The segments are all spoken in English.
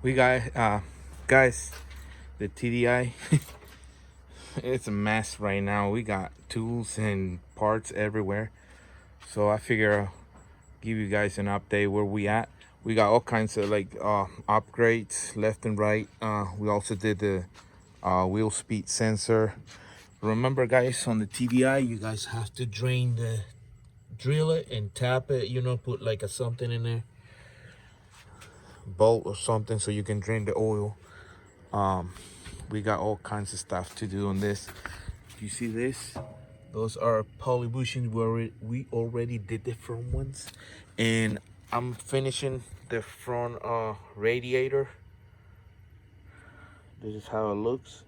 We got guys, the TDI. It's a mess right now. We got tools and parts everywhere. So I figure I'll give you guys an update where we at. We got all kinds of like upgrades left and right. We also did the wheel speed sensor. Remember guys, on the TDI you guys have to drill it and tap it, put like a something in there, bolt or something, so you can drain the oil. We got all kinds of stuff to do on this. You see this? Those are poly bushings. We already did the front ones, and I'm finishing the front radiator. This is how it looks.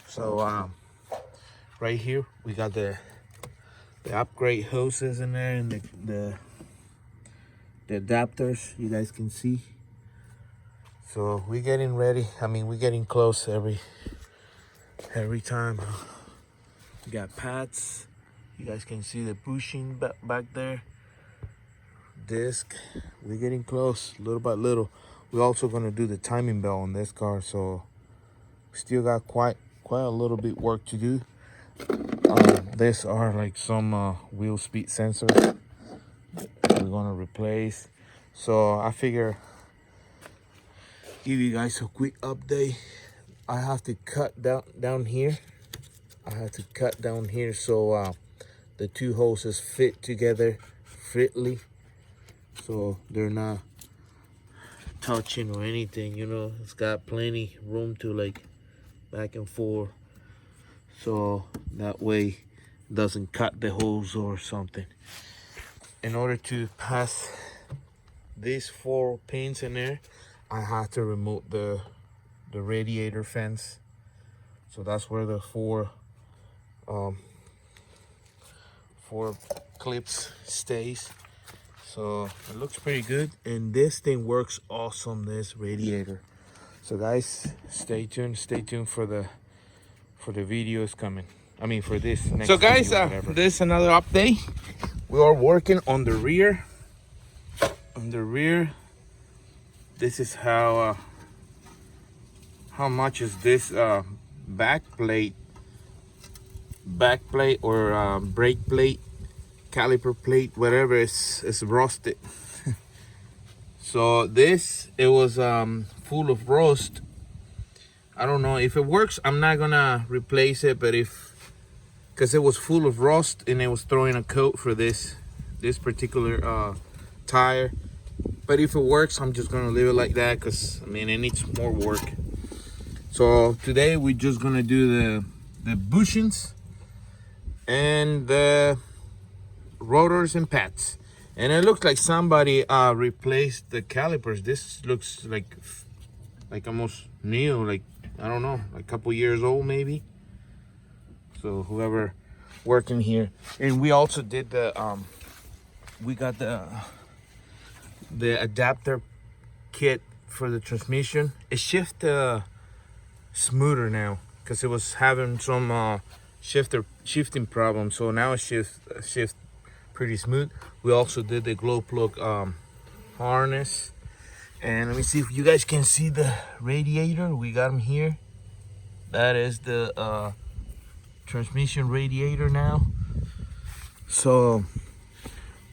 So right here we got the upgrade hoses in there, and the adapters, you guys can see. So we're getting ready. I mean, we're getting close every time. We got pads. You guys can see the bushing back there. Disc. We're getting close, little by little. We're also gonna do the timing belt on this car, so still got quite a little bit work to do. These are like some wheel speed sensors we're gonna replace. So I figure give you guys a quick update. I have to cut down here. So the two hoses fit together fitly, so they're not touching or anything. It's got plenty room to like back and forth, so that way it doesn't cut the hose or something. In order to pass these 4 pins in there, I have to remove the radiator fence. So that's where the four clips stays. So it looks pretty good, and this thing works awesome, this radiator. So guys, stay tuned for the videos coming. I mean, for this next So guys, video, this is another update. We are working on the rear. This is how much is this back plate or brake plate, caliper plate, whatever, is rusted. So it was full of rust. I don't know if it works. I'm not gonna replace it, but because it was full of rust and it was throwing a coat for this particular tire. But if it works, I'm just gonna leave it like that, because I mean it needs more work. So today we're just gonna do the bushings and the rotors and pads. And it looks like somebody replaced the calipers. This looks like almost new, like I don't know, like a couple years old maybe. So whoever working here. And we also did we got the adapter kit for the transmission. It shifts smoother now, because it was having some shifting problems. So now it shifts pretty smooth. We also did the glow plug harness. And let me see if you guys can see the radiator. We got them here. That is the transmission radiator now. So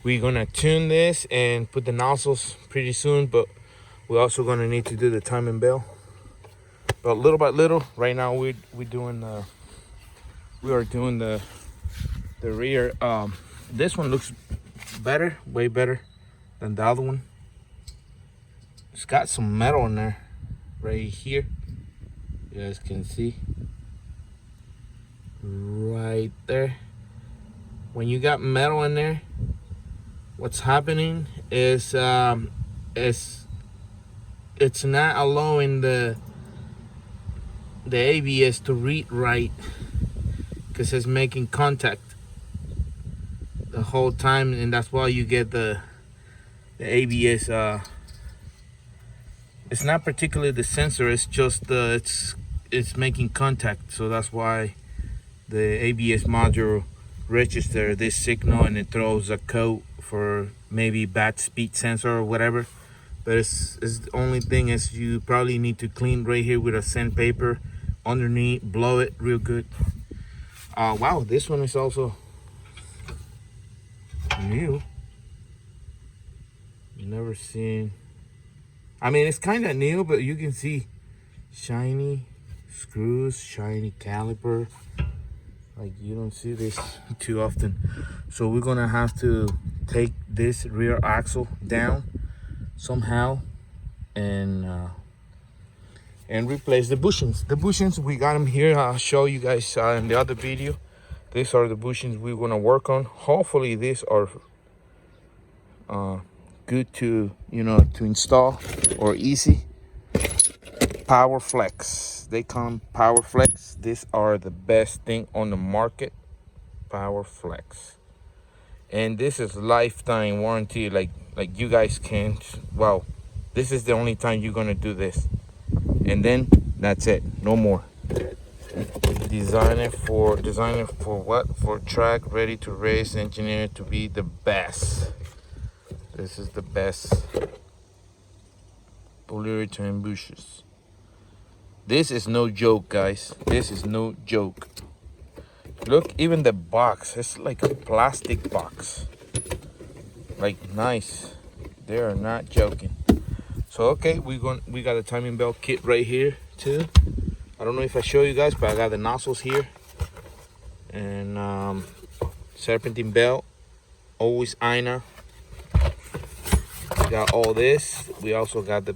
we're gonna tune this and put the nozzles pretty soon, but we're also gonna need to do the timing belt. But little by little, right now we are doing the rear. This one looks better, way better than the other one. It's got some metal in there, right here. You guys can see, right there. When you got metal in there, what's happening is it's not allowing the ABS to read right, because it's making contact the whole time, and that's why you get the ABS. It's not particularly the sensor, it's just it's making contact. So that's why the ABS module register this signal, and it throws a code for maybe bad speed sensor or whatever. but it's the only thing is you probably need to clean right here with a sandpaper underneath, blow it real good. Wow, this one is also new. Never seen. I mean, it's kind of new, but you can see shiny screws, shiny caliper. Like, you don't see this too often. So we're gonna have to take this rear axle down somehow and replace the bushings. The bushings, we got them here. I'll show you guys in the other video. These are the bushings we're gonna work on. Hopefully these are good to, you know, to install or easy. Power Flex, they come Power Flex. These are the best thing on the market. Power Flex, and this is lifetime warranty. Like you guys can't. Wow, this is the only time you're gonna do this, and then that's it. No more. Design it for what? For track, ready to race, engineered to be the best. This is the best. Polyurethane bushes. This is no joke, guys. This is no joke. Look, even the box, it's like a plastic box. Like, nice. They are not joking. So okay, we got a timing belt kit right here too. I don't know if I show you guys, but I got the nozzles here and serpentine belt, always Ina. We got all this. We also got the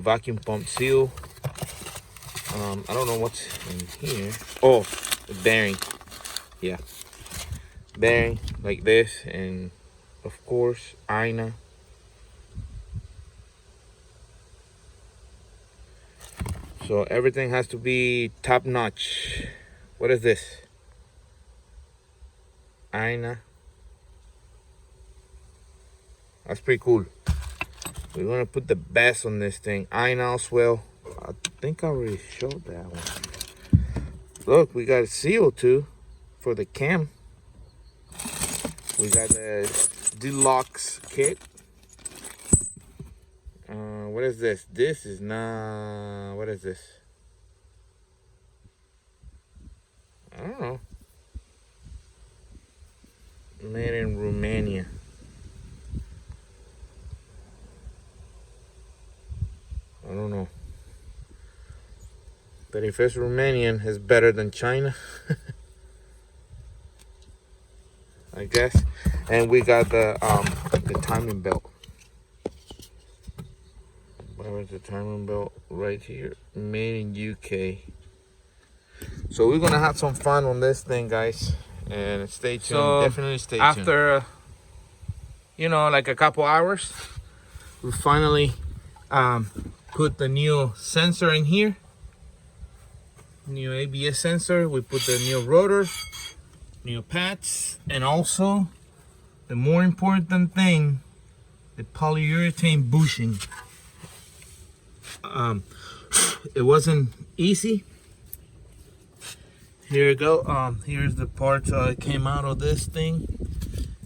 vacuum pump seal. I don't know what's in here. Oh, the bearing. Yeah, bearing like this, and of course Ina. So everything has to be top notch. What is this? Ina. That's pretty cool. We're gonna put the best on this thing. Ina as well. I think I already showed that one. Look, we got a seal too for the cam. We got the deluxe kit. What is this? This is not. What is this? I don't know. Made in Romania. I don't know. But if it's Romanian, it's better than China. I guess. And we got the timing belt. Where is the timing belt? Right here. Made in UK. So we're gonna have some fun on this thing, guys. And stay tuned. So definitely stay tuned. After you know, like a couple hours, we finally put the new sensor in here. New ABS sensor. We put the new rotor, new pads, and also the more important thing, the polyurethane bushing. It wasn't easy. Here you go. Here's the parts it came out of this thing.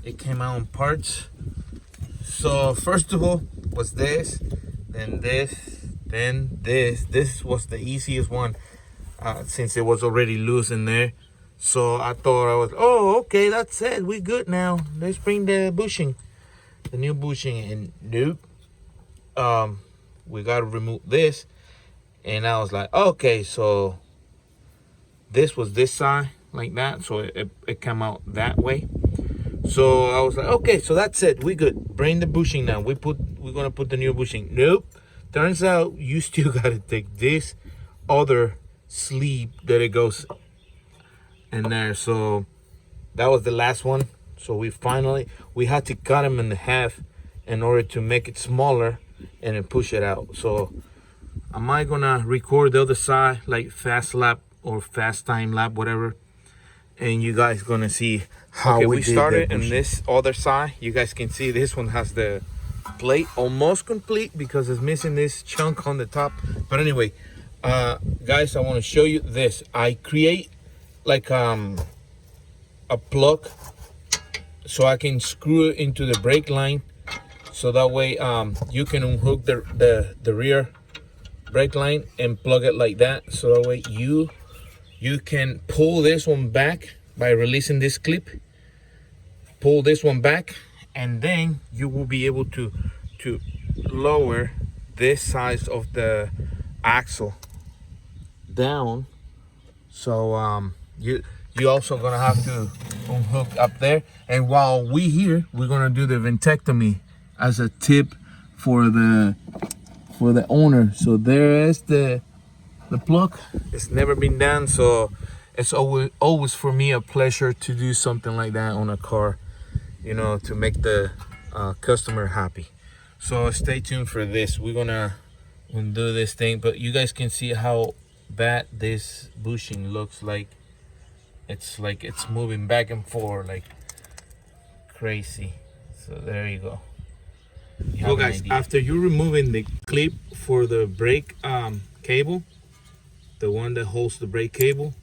It came out in parts. So first of all was this, then this, then this. This was the easiest one since it was already loose in there. So I thought I was, oh, okay, that's it. We good now. Let's bring the bushing, the new bushing, and nope. We gotta remove this. And I was like, okay, so this was this side like that, so it came out that way. So I was like, okay, so that's it, we good. Bring the bushing now. We're gonna put the new bushing. Nope. Turns out you still gotta take this other sleeve that it goes in there. So that was the last one. So we had to cut them in half in order to make it smaller and then push it out. So am I gonna record the other side, like fast lap or fast time lap, whatever, and you guys gonna see how we started in this other side. You guys can see this one has the plate almost complete because it's missing this chunk on the top. But anyway, guys, I want to show you this. I create like a plug so I can screw it into the brake line. so that way you can unhook the rear brake line and plug it like that, so that way you can pull this one back by releasing this clip. Pull this one back, and then you will be able to lower this size of the axle down. So you also gonna have to unhook up there. And while we're gonna do the ventectomy as a tip for the owner. So there is the plug. It's never been done, so it's always for me a pleasure to do something like that on a car, you know, to make the customer happy. So stay tuned for this. We're gonna undo this thing, but you guys can see how bad this bushing looks like. It's like it's moving back and forth like crazy. So there you go. So guys, after you're removing the clip for the brake cable, the one that holds the brake cable,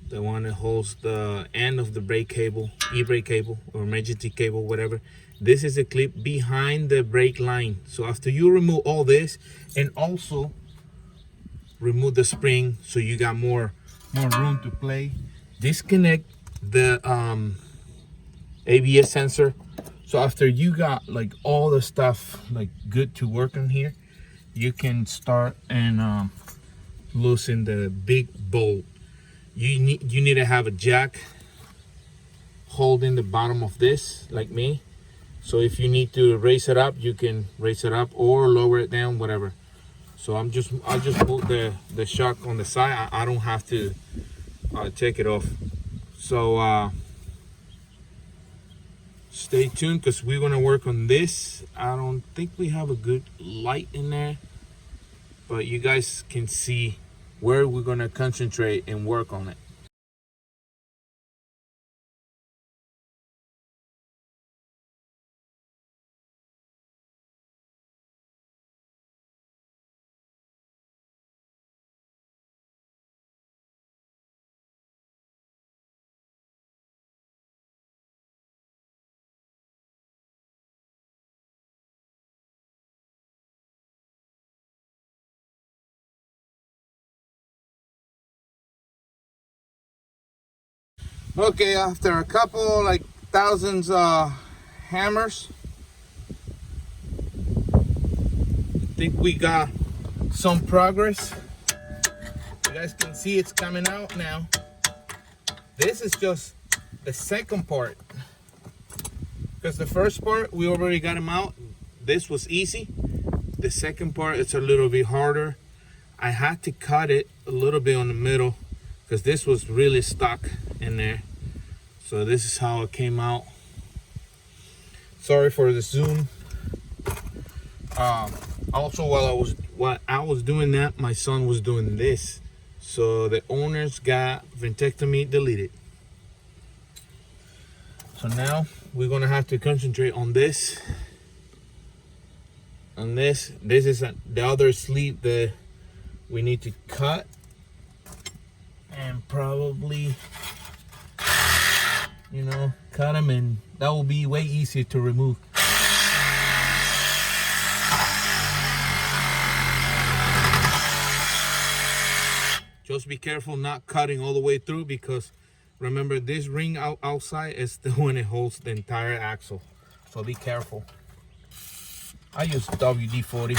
the one that holds the end of the brake cable, e-brake cable or emergency cable, whatever, this is a clip behind the brake line. So after you remove all this, and also remove the spring so you got more room to play, disconnect the ABS sensor. So after you got like all the stuff like good to work on here, you can start and loosen the big bolt. You need to have a jack holding the bottom of this like me. So if you need to raise it up, you can raise it up or lower it down, whatever. So I just put the shock on the side. I don't have to take it off. So stay tuned, because we're gonna work on this. I don't think we have a good light in there, but you guys can see where we're gonna concentrate and work on it. Okay, after a couple like thousands hammers, I think we got some progress. You guys can see it's coming out now. This is just the second part, because the first part we already got them out. This was easy. The second part, it's a little bit harder. I had to cut it a little bit on the middle because this was really stuck in there. So this is how it came out. Sorry for the zoom. Also, while I was doing that, my son was doing this. So the owners got ventectomy deleted. So now we're gonna have to concentrate on this. On this is the other sleeve that we need to cut, and probably, you know, cut them, and that will be way easier to remove. Just be careful not cutting all the way through, because remember, this ring outside is the one that holds the entire axle. So be careful. I use WD-40.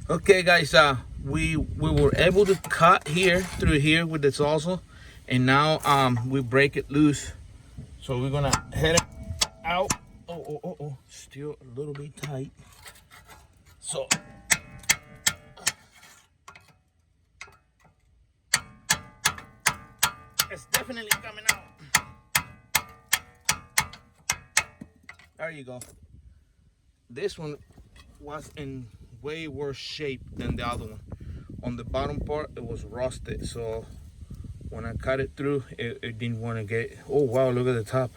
Okay guys, we were able to cut here through here with this also, and now we break it loose. So we're gonna head it out. Oh, still a little bit tight. So it's definitely coming out. There you go. This one was in way worse shape than the other one. On the bottom part, it was rusted, so when I cut it through, it didn't want to get. Oh wow, look at the top.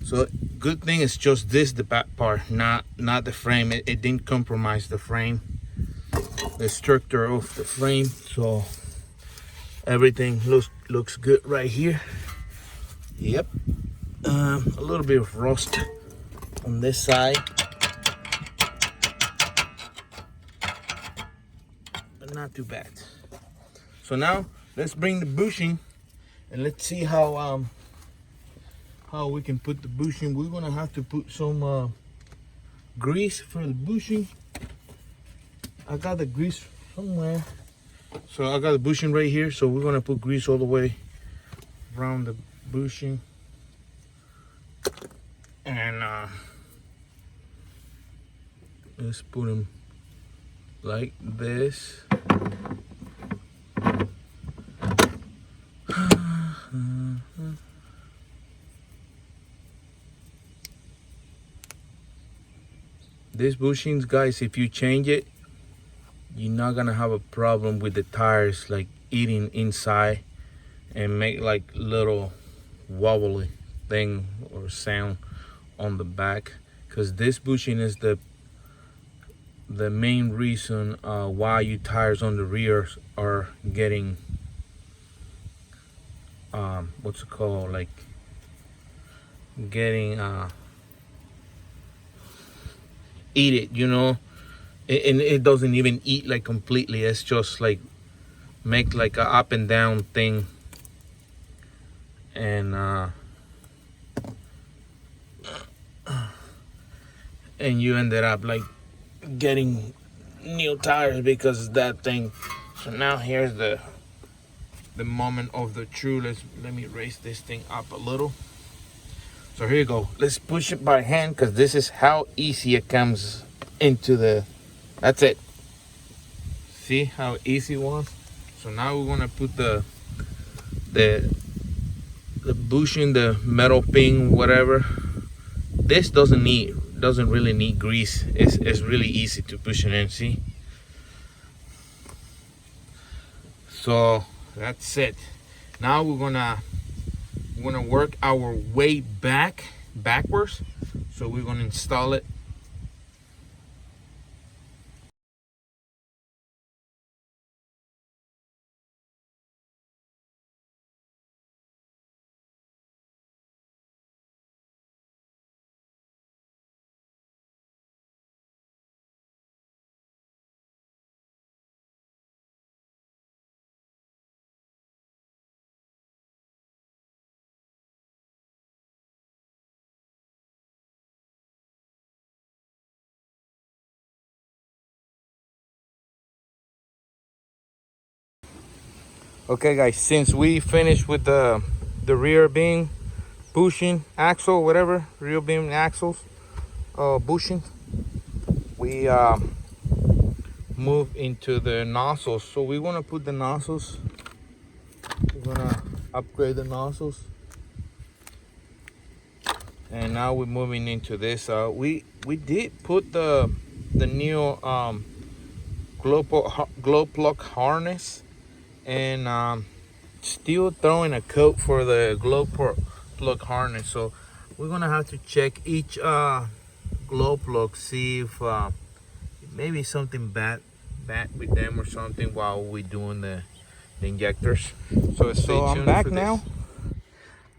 So good thing it's just this, the back part, not the frame. It didn't compromise the frame, the structure of the frame. So everything looks good right here. Yep. A little bit of rust on this side, but not too bad. So now let's bring the bushing and let's see how we can put the bushing. We're gonna have to put some grease for the bushing. I got the grease somewhere. So I got the bushing right here. So we're gonna put grease all the way around the bushing. And let's put them like this. These bushings, guys, if you change it, you're not gonna have a problem with the tires like eating inside and make like little wobbly thing or sound on the back, because this bushing is the main reason why your tires on the rear are getting what's it called, like getting eat it, you know. And it doesn't even eat like completely. It's just like make like a up and down thing, and you ended up like getting new tires because of that thing. So now here's the moment of the truth. Let me raise this thing up a little. So here you go. Let's push it by hand, because this is how easy it comes into the. That's it. See how easy it was? So now we're gonna put the bushing, the metal pin, whatever. This doesn't really need grease. It's really easy to push it in. See? So that's it. Now we're gonna work our way backwards. So we're gonna install it. Okay, guys, since we finished with the rear beam bushing axle, whatever, rear beam axles bushing, we move into the nozzles. So we want to put the nozzles. We're gonna upgrade the nozzles, and now we're moving into this. We did put the new glow plug harness, and still throwing a coat for the glow plug harness. So we're gonna have to check each glow plug, see if maybe something bad with them or something while we're doing the injectors. So I'm back now.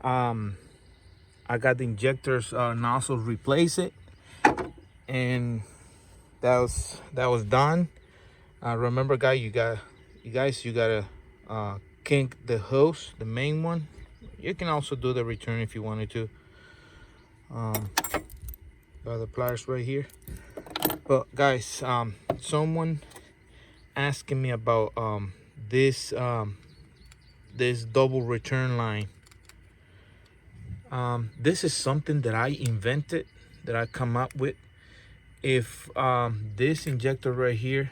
I got the injectors nozzles replace it, and that was done. Remember, guys, you gotta kink the hose, the main one. You can also do the return if you wanted to. Got the pliers right here. But guys, someone asking me about this double return line. This is something that I invented, that I come up with. If this injector right here,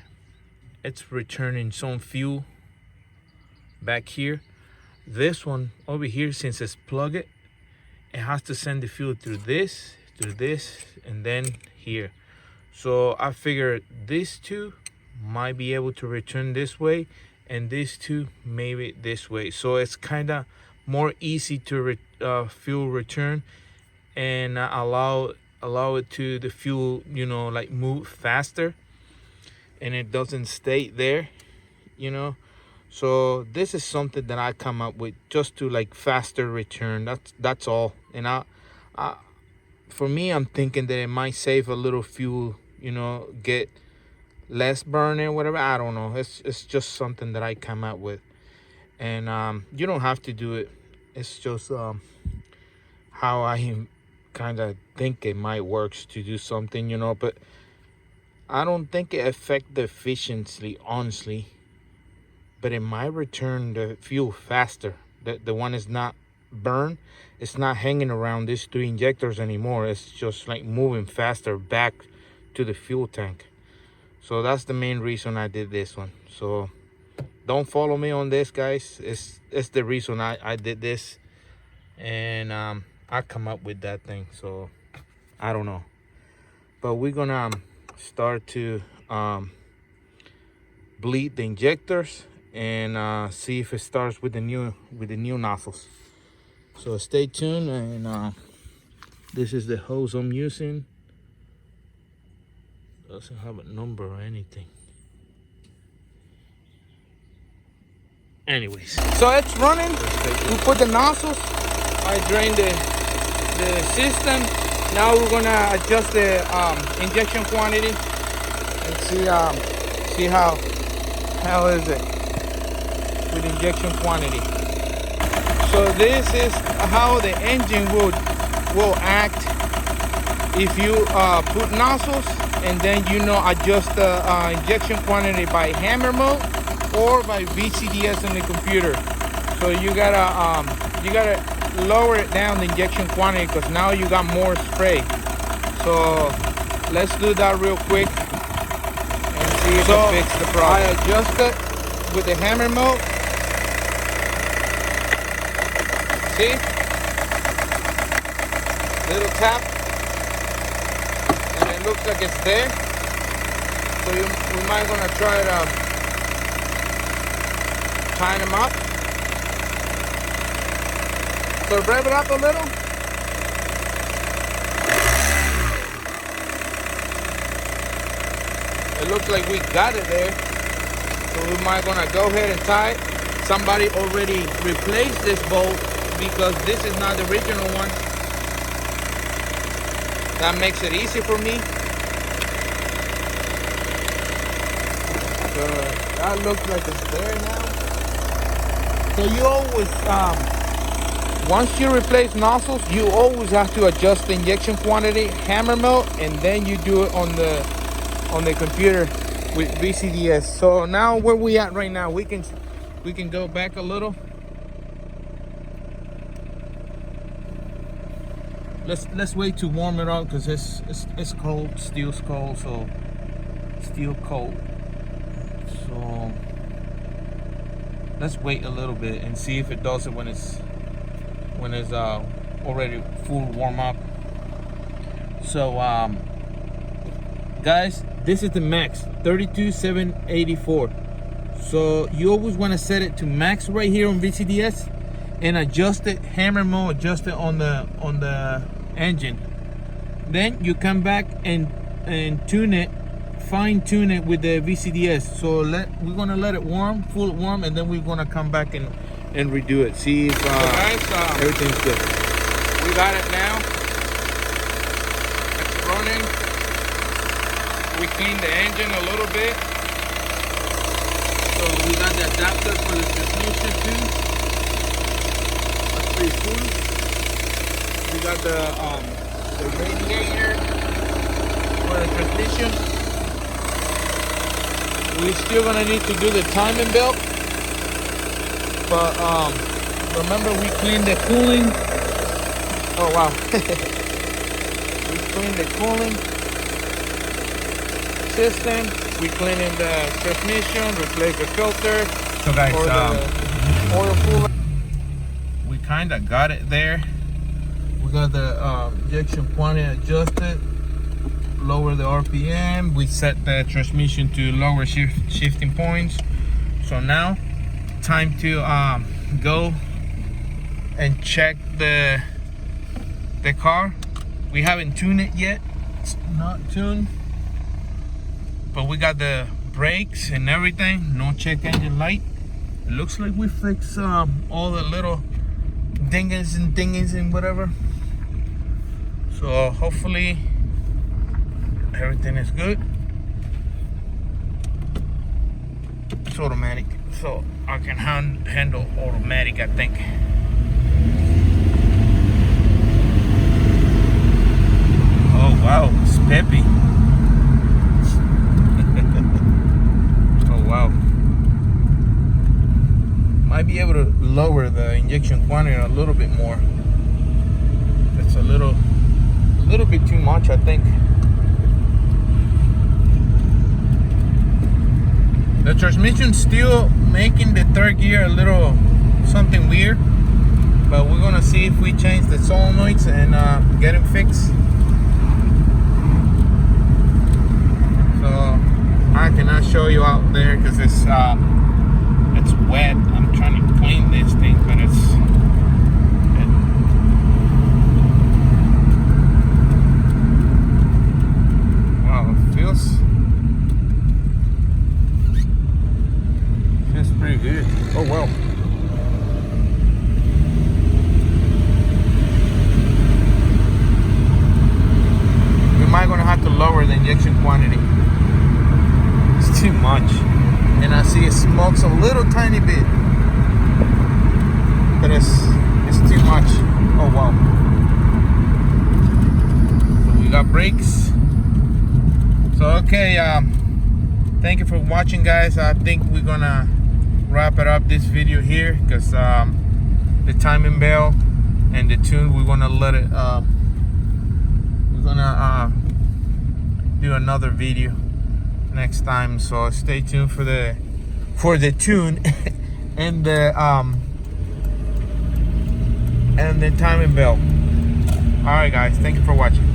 it's returning some fuel back here, this one over here, since it's plugged, it has to send the fuel through this, and then here. So I figured these two might be able to return this way, and these two maybe this way. So it's kind of more easy to fuel return, and allow it to the fuel, you know, like move faster, and it doesn't stay there, you know. So this is something that I come up with just to like faster return. That's all. And I for me, I'm thinking that it might save a little fuel, you know, get less burning, whatever. I don't know. It's just something that I come up with. And you don't have to do it. It's just how I kind of think it might works to do something, you know. But I don't think it affect the efficiency, honestly. But it might return the fuel faster. The one is not burned. It's not hanging around these 3 injectors anymore. It's just like moving faster back to the fuel tank. So that's the main reason I did this one. So don't follow me on this, guys. It's the reason I did this. And I come up with that thing. So I don't know. But we're gonna start to bleed the injectors and see if it starts with the new nozzles. So stay tuned. And this is the hose I'm using. Doesn't have a number or anything. Anyways, so it's running. We put the nozzles. I drained the system. Now we're gonna adjust the injection quantity and see how is it with injection quantity. So this is how the engine will act if you put nozzles and then, you know, adjust the injection quantity by hammer mode or by VCDS on the computer. So you gotta lower it down the injection quantity because now you got more spray. So let's do that real quick and see if it fixes the problem. I adjust it with the hammer mode. See? Little tap. And it looks like it's there. So we might gonna try to tighten them up. So rev it up a little. It looks like we got it there. So we might gonna go ahead and tie it. Somebody already replaced this bolt because this is not the original one. That makes it easy for me. So that looks like it's there now. So you always, once you replace nozzles, you always have to adjust the injection quantity, hammer mode, and then you do it on the computer with VCDS. So now where we at right now, we can go back a little. Let's wait to warm it up because it's cold. Steel's cold, so steel cold. So let's wait a little bit and see if it does it when it's already full warm up. So guys, this is the max 32,784. So you always want to set it to max right here on VCDS and adjust it, hammer mode, adjust it on the engine. Then you come back and tune it, fine tune it with the VCDS. So we're gonna let it warm, full warm, and then we're gonna come back and redo it. See if everything's good. We got it now. It's running. We cleaned the engine a little bit. So we got the adapter for the transmission too. That's pretty cool. We got the radiator for the transmission. We're still gonna need to do the timing belt. But remember we cleaned the cooling. Oh wow. We cleaned the cooling system. We cleaned the transmission, replaced the filter. So guys, the oil cooler. We kinda got it there. We got the injection quantity adjusted, lower the RPM. We set the transmission to lower shifting points. So now, time to go and check the car. We haven't tuned it yet. It's not tuned. But we got the brakes and everything. No check engine light. It looks like we fixed all the little dinges and whatever. So hopefully everything is good. It's automatic, so I can handle automatic, I think. Oh wow, it's peppy. Oh wow. Might be able to lower the injection quantity a little bit more. It's a little bit too much, I think. The transmission's still making the third gear a little something weird, but we're gonna see if we change the solenoids and get it fixed. So I cannot show you out there because it's wet. I'm trying to clean this thing, but wow, it feels pretty good. Oh well. We might gonna have to lower the injection quantity. It's too much. And I see it smokes a little tiny bit. But it's too much. Oh wow. So we got brakes. So okay, thank you for watching, guys. I think we're gonna wrap it up this video here because the timing bell and the tune, we're gonna let it we're gonna do another video next time, so stay tuned for the tune and the timing bell. All right guys, thank you for watching.